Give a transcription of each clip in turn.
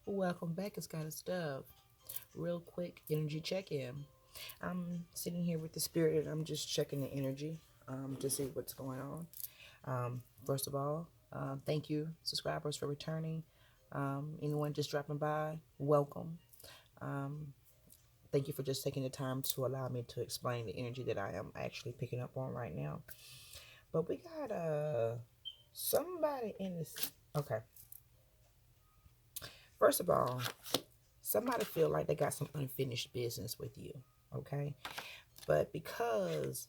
Welcome back. It's kind of stuff. Real quick energy check in. I'm sitting here with the spirit and I'm just checking the energy to see what's going on. First of all, thank you, subscribers, for returning. Anyone just dropping by, welcome. Um, Thank you for just taking the time to allow me to explain the energy that I am actually picking up on right now. But we got somebody in this. Okay, first of all, somebody feel like they got some unfinished business with you. Okay, but because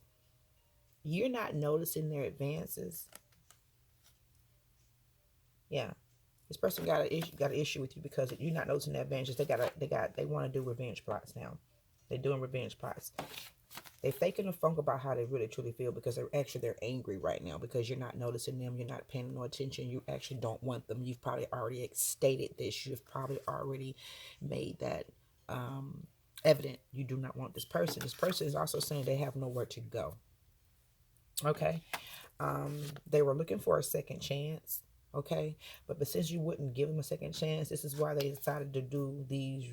you're not noticing their advances, yeah, this person got an issue with you because you're not noticing their advances. They want to do revenge plots now. They're doing revenge plots. They're faking the funk about how they really truly feel because they're angry right now because you're not noticing them. You're not paying no attention. You actually don't want them. You've probably already stated this. You've probably already made that evident. You do not want this person. This person is also saying they have nowhere to go. Okay. They were looking for a second chance. Okay. But since you wouldn't give them a second chance, this is why they decided to do these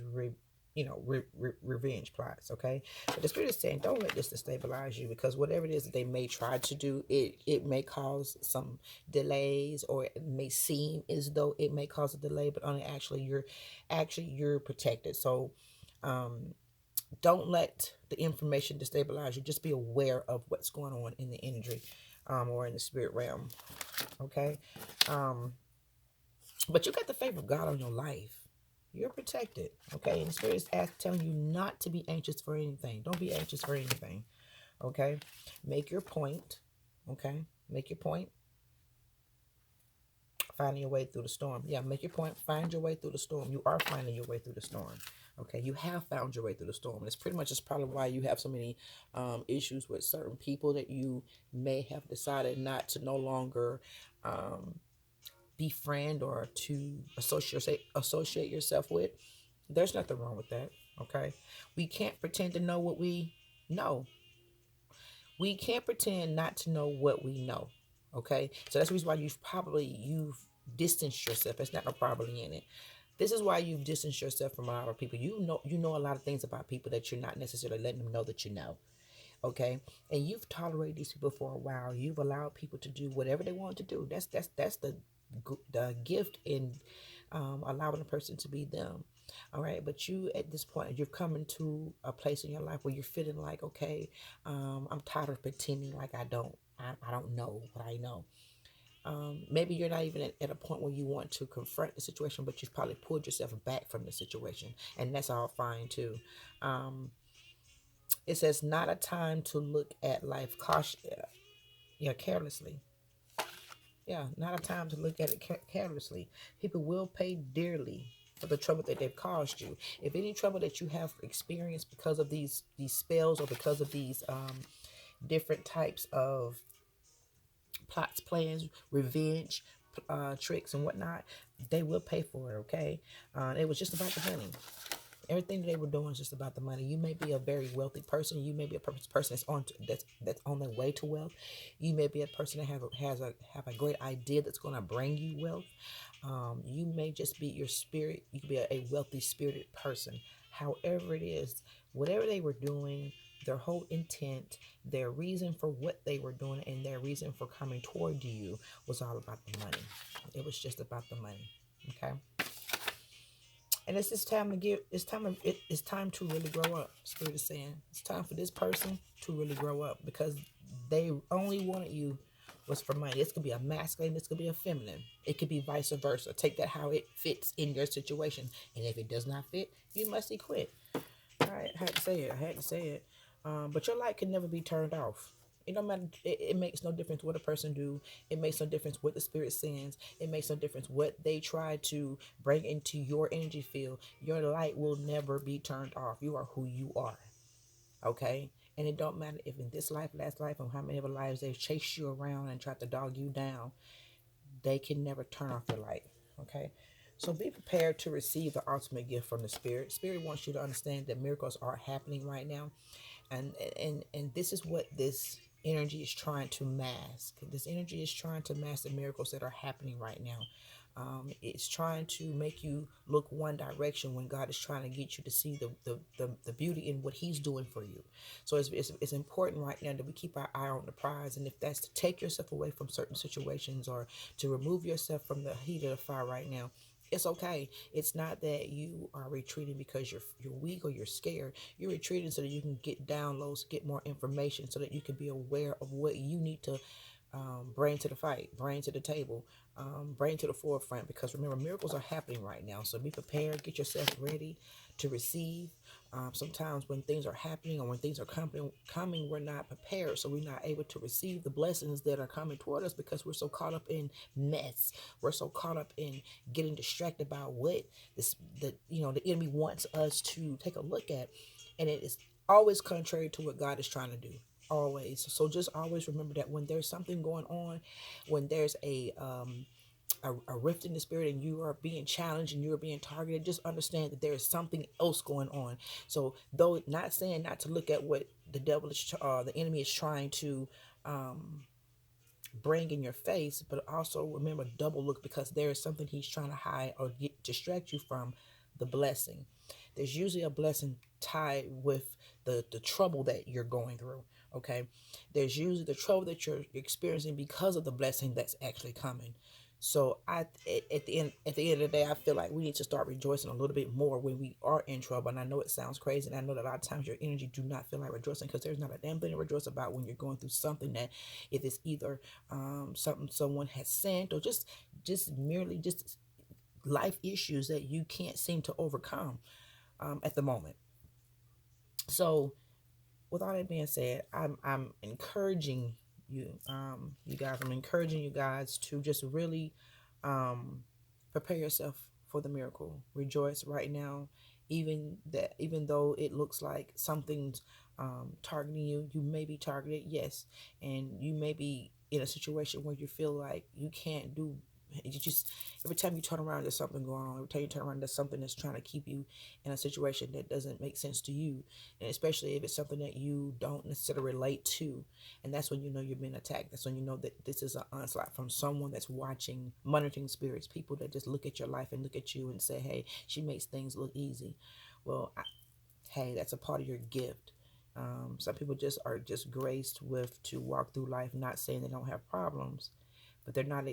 revenge plots. Okay. But the spirit is saying don't let this destabilize you, because whatever it is that they may try to do, it may cause some delays, or it may seem as though it may cause a delay, but only actually you're protected. So don't let the information destabilize you. Just be aware of what's going on in the energy, or in the spirit realm. Okay. um but you got the favor of God on your life. You're protected. Okay. And the spirit is telling you not to be anxious for anything. Don't be anxious for anything. Okay. Make your point. Okay. Make your point. Finding your way through the storm. Yeah, make your point. Find your way through the storm. You are finding your way through the storm. Okay, you have found your way through the storm. And it's pretty much just probably why you have so many issues with certain people that you may have decided not to no longer um, befriend or to associate yourself with. There's nothing wrong with that. Okay, we can't pretend to know what we know. We can't pretend not to know what we know. Okay, so that's the reason why you've distanced yourself. It's not no probably in it. This is why you've distanced yourself from a lot of people. You know a lot of things about people that you're not necessarily letting them know that you know. Okay, and you've tolerated these people for a while. You've allowed people to do whatever they want to do. That's the gift in allowing a person to be them. All right, but you at this point you're coming to a place in your life where you're feeling like, okay, I'm tired of pretending like I don't know what I know. Maybe you're not even at a point where you want to confront the situation, but you've probably pulled yourself back from the situation, and that's all fine too. Um, it says not a time to look at life carelessly. Yeah, not a time to look at it carelessly. People will pay dearly for the trouble that they've caused you. If any trouble that you have experienced because of these spells, or because of these different types of plots, plans, revenge, tricks, and whatnot, they will pay for it. Okay, it was just about the money. Everything that they were doing is just about the money. You may be a very wealthy person. You may be a person that's on their way to wealth. You may be a person that have a great idea that's going to bring you wealth. You may just be your spirit. You could be a wealthy spirited person. However it is, whatever they were doing, their whole intent, their reason for what they were doing, and their reason for coming toward you was all about the money. It was just about the money. Okay. And it's just time to give. It's time to really grow up. Spirit is saying it's time for this person to really grow up, because they only wanted you was for money. This could be a masculine. This could be a feminine. It could be vice versa. Take that how it fits in your situation, and if it does not fit, you must quit. All right, I had to say it. I had to say it. But your light can never be turned off. It don't matter. It makes no difference what a person do. It makes no difference what the spirit sends. It makes no difference what they try to bring into your energy field. Your light will never be turned off. You are who you are. Okay. And it don't matter if in this life, last life, or how many other lives they've chased you around and tried to dog you down. They can never turn off your light. Okay. So be prepared to receive the ultimate gift from the spirit. Spirit wants you to understand that miracles are happening right now, and this is what this energy is trying to mask. This energy is trying to mask the miracles that are happening right now. It's trying to make you look one direction when God is trying to get you to see the beauty in what he's doing for you. So it's important right now that we keep our eye on the prize. And if that's to take yourself away from certain situations or to remove yourself from the heat of the fire right now, it's okay. It's not that you are retreating because you're weak or you're scared. You're retreating so that you can get downloads, get more information, so that you can be aware of what you need to bring to the fight, bring to the table, bring to the forefront. Because remember, miracles are happening right now. So be prepared, get yourself ready to receive. Sometimes when things are happening or when things are coming, we're not prepared. So we're not able to receive the blessings that are coming toward us because we're so caught up in mess. We're so caught up in getting distracted by what the enemy wants us to take a look at. And it is always contrary to what God is trying to do. Always. So just always remember that when there's something going on, when there's a rift in the spirit and you are being challenged and you are being targeted, just understand that there is something else going on. So though not saying not to look at what the devil is, the enemy is trying to bring in your face, but also remember double look, because there is something he's trying to hide or distract you from the blessing. There's usually a blessing tied with the trouble that you're going through. Okay, there's usually the trouble that you're experiencing because of the blessing that's actually coming. So at the end of the day, I feel like we need to start rejoicing a little bit more when we are in trouble. And I know it sounds crazy, and I know that a lot of times your energy do not feel like rejoicing, because there's not a damn thing to rejoice about when you're going through something that, if it's either something someone has sent or just merely just life issues that you can't seem to overcome at the moment. So with all that being said, I'm encouraging you, you guys. I'm encouraging you guys to just really prepare yourself for the miracle. Rejoice right now, even though it looks like something's targeting you. You may be targeted, yes, and you may be in a situation where you feel like you can't do. You just, every time you turn around, there's something going on. Every time you turn around, there's something that's trying to keep you in a situation that doesn't make sense to you, and especially if it's something that you don't necessarily relate to. And that's when you know you're being attacked. That's when you know that this is an onslaught from someone that's watching, monitoring spirits, people that just look at your life and look at you and say, hey, she makes things look easy. Well, hey, that's a part of your gift. Some people just are just graced with to walk through life, not saying they don't have problems, but they're not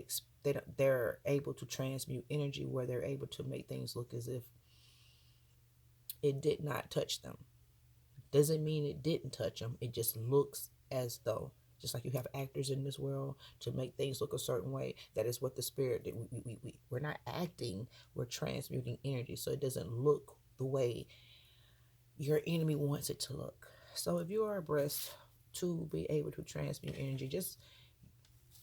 they're able to transmute energy where they're able to make things look as if it did not touch them. Doesn't mean it didn't touch them. It just looks as though, just like you have actors in this world to make things look a certain way. That is what the spirit did. We're not acting, we're transmuting energy, so it doesn't look the way your enemy wants it to look. So if you are abreast to be able to transmute energy, just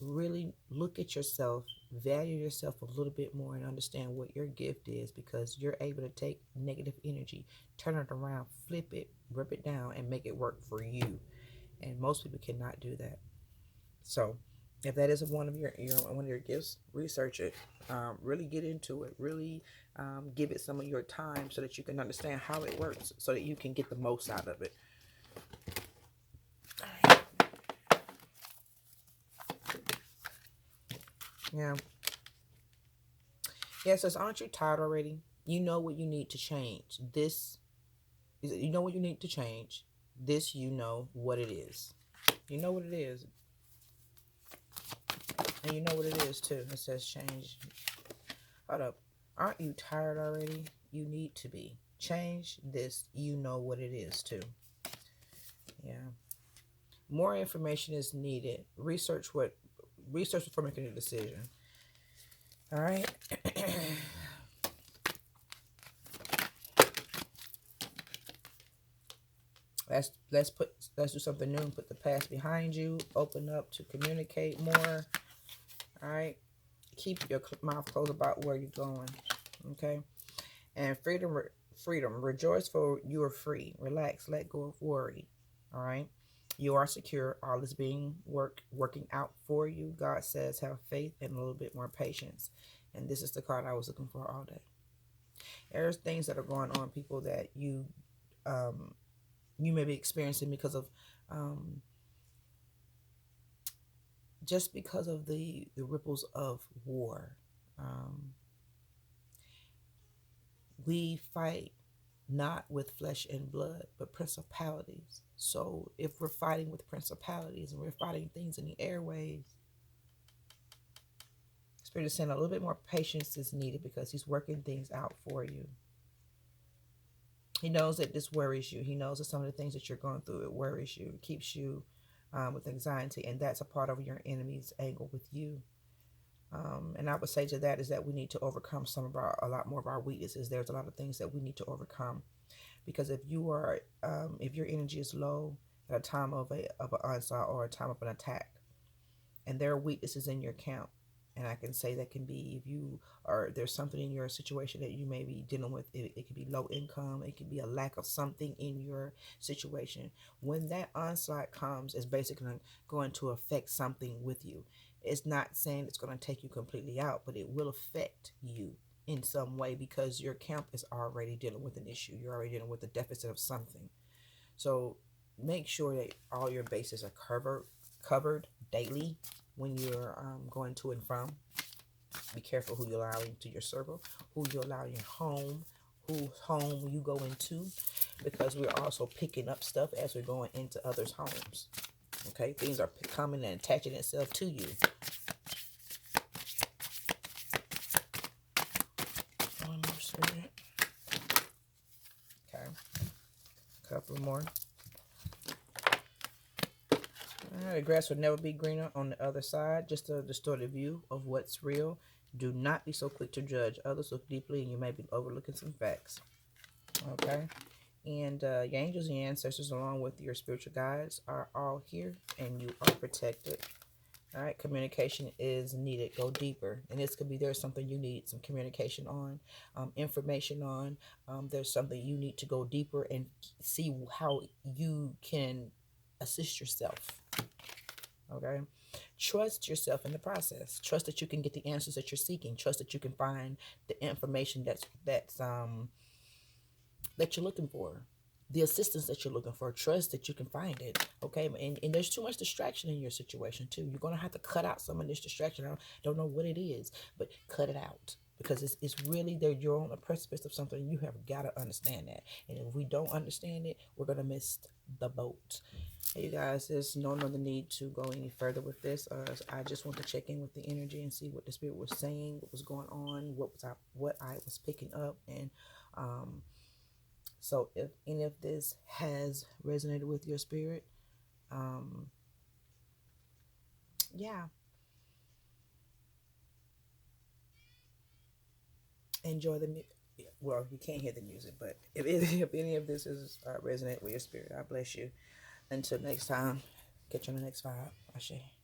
really look at yourself, value yourself a little bit more, and understand what your gift is, because you're able to take negative energy, turn it around, flip it, rip it down, and make it work for you. And most people cannot do that. So if that is one of your gifts, research it. Really get into it. Really give it some of your time so that you can understand how it works, so that you can get the most out of it. Yeah. Yeah, it says, aren't you tired already? You know what you need to change. You know what you need to change. This, you know what it is. You know what it is. And you know what it is too. It says change. Hold up. Aren't you tired already? You need to be. Change this. You know what it is too. Yeah. More information is needed. Research before making a decision. All right. let's do something new and put the past behind you. Open up to communicate more. All right. Keep your mouth closed about where you're going. Okay. And freedom. Rejoice, for you are free. Relax. Let go of worry. All right. You are secure. All is being working out for you. God says, have faith and a little bit more patience. And this is the card I was looking for all day. There's things that are going on, people, that you may be experiencing because of just because of the ripples of war. We fight not with flesh and blood, but principalities. So if we're fighting with principalities and we're fighting things in the airways, Spirit is saying a little bit more patience is needed because He's working things out for you. He knows that this worries you. He knows that some of the things that you're going through, it worries you, it keeps you with anxiety, and that's a part of your enemy's angle with you. And I would say to that is that we need to overcome a lot more of our weaknesses. There's a lot of things that we need to overcome, because if your energy is low at a time of an onslaught or a time of an attack, and there are weaknesses in your camp, and I can say that can be there's something in your situation that you may be dealing with. It could be low income. It could be a lack of something in your situation. When that onslaught comes, it's basically going to affect something with you. It's not saying it's going to take you completely out, but it will affect you in some way because your camp is already dealing with an issue. You're already dealing with a deficit of something. So make sure that all your bases are covered daily when you're going to and from. Be careful who you allow into your circle, who you allow in your home, whose home you go into, because we're also picking up stuff as we're going into others' homes. Okay, things are coming and attaching itself to you. One more spirit. Okay, a couple more. The grass will never be greener on the other side. Just a distorted view of what's real. Do not be so quick to judge. Others look deeply and you may be overlooking some facts. Okay? And your angels and your ancestors, along with your spiritual guides, are all here and you are protected. All right? Communication is needed. Go deeper. And this could be there's something you need some communication on, information on. There's something you need to go deeper and see how you can assist yourself. Okay, trust yourself in the process. Trust that you can get the answers that you're seeking. Trust that you can find the information that you're looking for, the assistance that you're looking for. Trust that you can find it. Okay, and there's too much distraction in your situation too. You're gonna have to cut out some of this distraction. I don't know what it is, but cut it out. Because it's really there. You're on the precipice of something. You have got to understand that. And if we don't understand it, we're going to miss the boat. Hey, you guys, there's no other need to go any further with this. I just want to check in with the energy and see what the spirit was saying, what was going on, what I was picking up. And so if any of this has resonated with your spirit, yeah. Enjoy the music. Well, you can't hear the music, but if any of this is resonate with your spirit, I bless you. Until next time, catch you on the next vibe. Ashe.